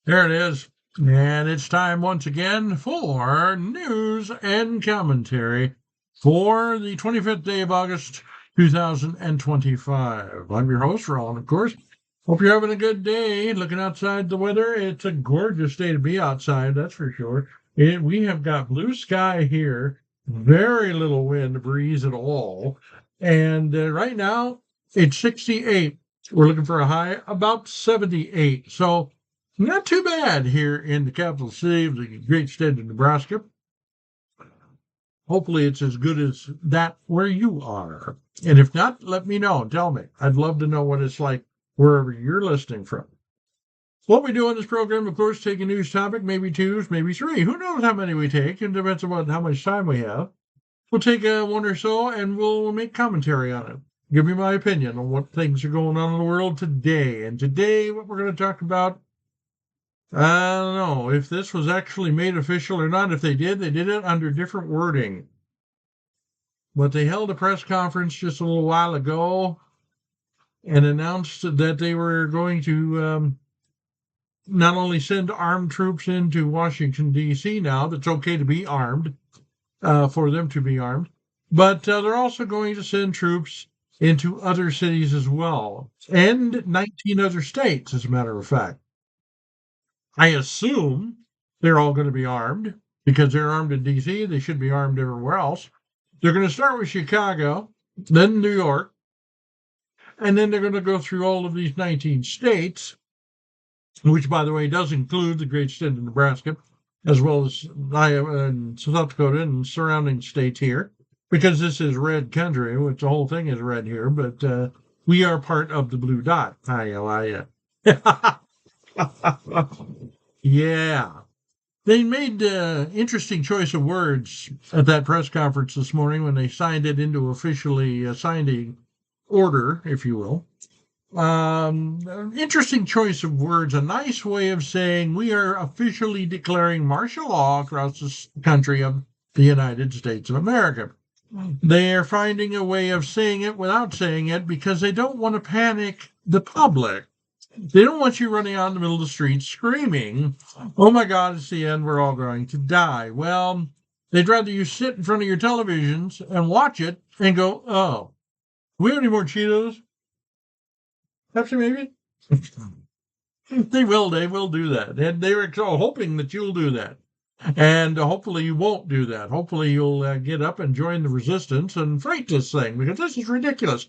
There it is. And it's time once again for news and commentary for the 25th day of August, 2025. I'm your host, Ron, of course. Hope you're having a good day. Looking outside the weather, it's a gorgeous day to be outside, that's for sure. We have got blue sky here, very little wind, breeze at all. And right now, it's 68. We're looking for a high about 78. So, not too bad here in the capital city of the great state of Nebraska. Hopefully, it's as good as that where you are. And if not, let me know. Tell me. I'd love to know what it's like wherever you're listening from. What we do on this program, of course, take a news topic, maybe two, maybe three. Who knows how many we take? It depends on how much time we have. We'll take one or so and we'll make commentary on it. Give me my opinion on what things are going on in the world today. And today, what we're going to talk about, I don't know if this was actually made official or not. If they did it under different wording. But they held a press conference just a little while ago and announced that they were going to not only send armed troops into Washington, D.C. now, that's okay to be armed, for them to be armed, but they're also going to send troops into other cities as well, and 19 other states, as a matter of fact. I assume they're all going to be armed because they're armed in D.C. They should be armed everywhere else. They're going to start with Chicago, then New York, and then they're going to go through all of these 19 states, which, by the way, does include the great state of Nebraska, as well as Iowa and South Dakota and surrounding states here, because this is red country, which the whole thing is red here, but we are part of the blue dot. Iowa. Yeah. They made interesting choice of words at that press conference this morning when they signed it into officially signed a order, if you will. Interesting choice of words, a nice way of saying we are officially declaring martial law across the country of the United States of America. They are finding a way of saying it without saying it because they don't want to panic the public. They don't want you running out in the middle of the street screaming, oh my God, it's the end. We're all going to die. Well, they'd rather you sit in front of your televisions and watch it and go, oh, do we have any more Cheetos? Pepsi, maybe? They will do that. And they were hoping that you'll do that. And hopefully you won't do that. Hopefully you'll get up and join the resistance and fight this thing because this is ridiculous.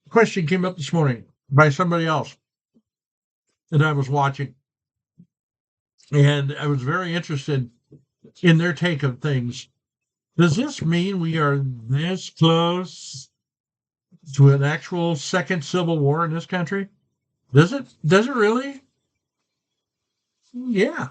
Question came up this morning by somebody else that I was watching. And I was very interested in their take of things. Does this mean we are this close to an actual second civil war in this country? Does it? Does it really? Yeah.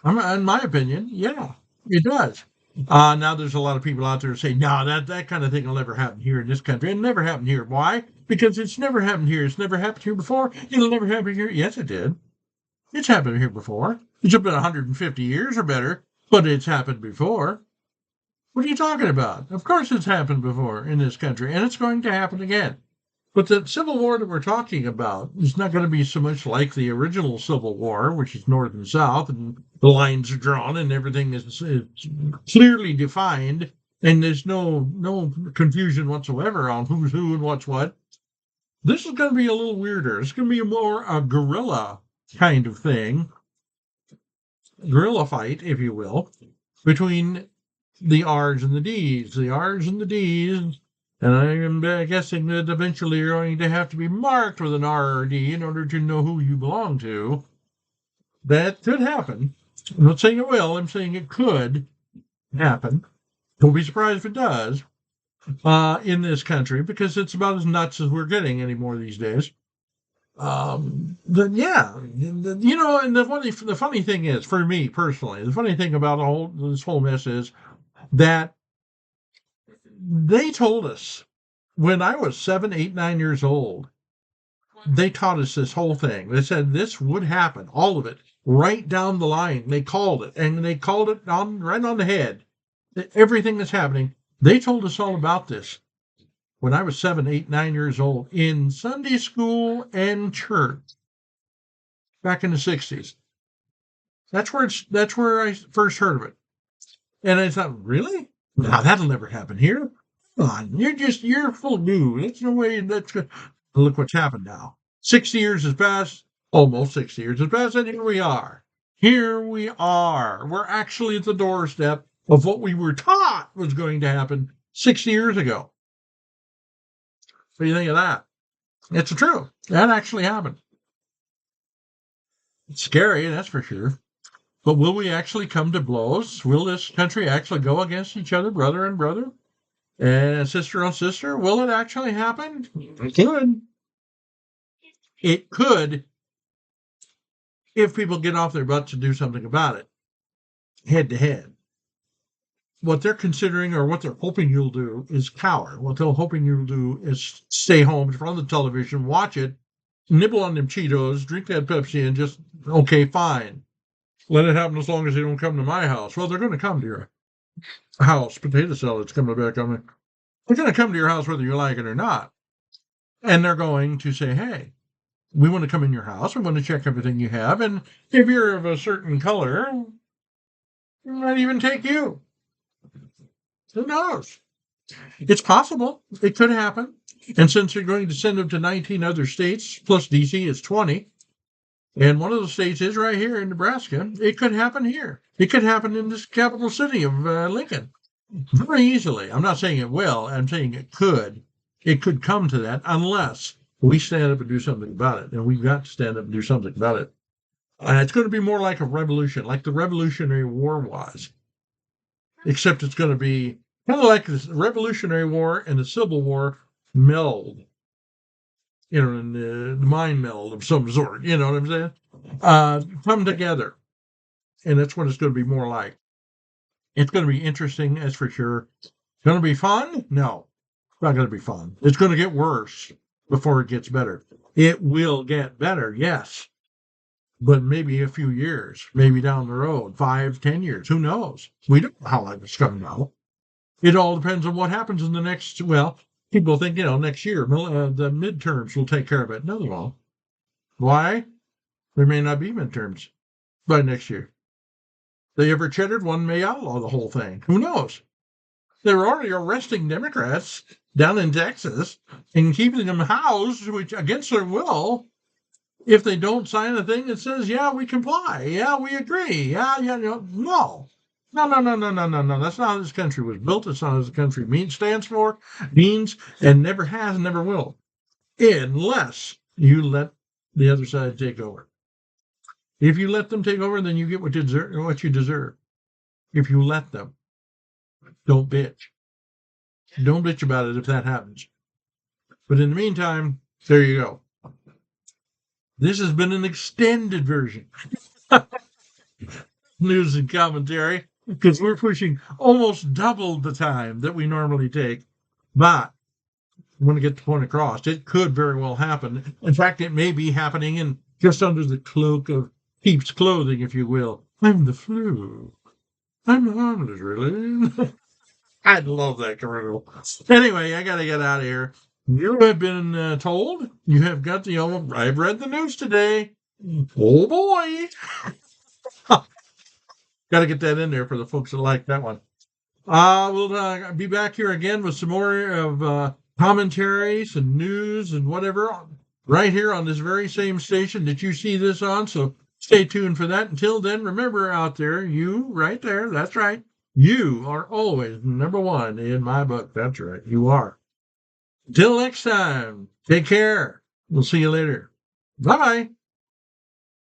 In my opinion, yeah, it does. Now there's a lot of people out there saying, no, that kind of thing will never happen here in this country. It never happened here. Why? Because it's never happened here. It's never happened here before. It'll never happen here. Yes, it did. It's happened here before. It's been 150 years or better, but it's happened before. What are you talking about? Of course it's happened before in this country, and it's going to happen again. But the Civil War that we're talking about is not going to be so much like the original Civil War, which is North and South, and the lines are drawn and everything is clearly defined, and there's no confusion whatsoever on who's who and what's what. This is going to be a little weirder. It's going to be more a guerrilla kind of thing, guerrilla fight, if you will, between the R's and the D's. The R's and the D's, and I'm guessing that eventually you're going to have to be marked with an R or D in order to know who you belong to. That could happen. I'm not saying it will, I'm saying it could happen. Don't be surprised if it does in this country because it's about as nuts as we're getting anymore these days. Then yeah, you know, and the funny thing is, for me personally, the funny thing about this whole mess is that they told us when I was 7, 8, 9 years old. They taught us this whole thing. They said this would happen, all of it, right down the line. They called it, and they called it on right on the head. Everything that's happening. They told us all about this when I was 7, 8, 9 years old in Sunday school and church back in the 60s. That's where I first heard of it. And I thought, really? No, that'll never happen here. Come on, you're full of new. That's no way that's good. Look what's happened now. 60 years has passed, almost 60 years has passed, and here we are. Here we are. We're actually at the doorstep of what we were taught was going to happen 60 years ago. What do you think of that? It's true. That actually happened. It's scary, that's for sure. But will we actually come to blows? Will this country actually go against each other, brother and brother, and sister on sister? Will it actually happen? It could. It could if people get off their butts to do something about it, head to head. What they're considering or what they're hoping you'll do is cower. What they're hoping you'll do is stay home in front of the television, watch it, nibble on them Cheetos, drink that Pepsi, and just, okay, fine. Let it happen as long as they don't come to my house. Well, they're going to come to your house. Potato salad's coming back on me. They're going to come to your house whether you like it or not. And they're going to say, hey, we want to come in your house. We want to check everything you have. And if you're of a certain color, we might even take you. Who knows? It's possible. It could happen. And since you're going to send them to 19 other states, plus DC is 20, and one of the states is right here in Nebraska, it could happen here. It could happen in this capital city of Lincoln very easily. I'm not saying it will. I'm saying it could. It could come to that unless we stand up and do something about it. And we've got to stand up and do something about it. It's going to be more like a revolution, like the Revolutionary War was, except it's going to be kind of like the Revolutionary War and the Civil War meld, in the mind meld of some sort. You know what I'm saying? Come together, and that's what it's going to be more like. It's going to be interesting, that's for sure. Going to be fun? No, it's not going to be fun. It's going to get worse before it gets better. It will get better, yes, but maybe a few years, maybe down the road, 5, 10 years. Who knows? We don't know how long it's going to go. It all depends on what happens in the next, well, people think, next year, the midterms will take care of it. No, they won't. Why? There may not be midterms by next year. They ever chattered, one may outlaw the whole thing. Who knows? They're already arresting Democrats down in Texas and keeping them housed, which against their will, if they don't sign a thing that says, yeah, we comply, yeah, we agree, yeah, no. No. That's not how this country was built. It's not how this country stands for, means, and never has, and never will, unless you let the other side take over. If you let them take over, then you get what you deserve. If you let them, don't bitch. Don't bitch about it if that happens. But in the meantime, there you go. This has been an extended version. News and commentary, because we're pushing almost double the time that we normally take. But I want to get the point across. It could very well happen. In fact, it may be happening in just under the cloak of Peeps clothing, if you will. I'm the flu. I'm harmless, really. I love that commercial. Anyway, I got to get out of here. You have been told. You have got the. I've read the news today. Oh boy. Got to get that in there for the folks that like that one. We'll be back here again with some more of commentaries and news and whatever right here on this very same station that you see this on. So stay tuned for that. Until then, remember out there, you right there, that's right. You are always number one in my book. That's right. You are. Until next time, take care. We'll see you later. Bye-bye.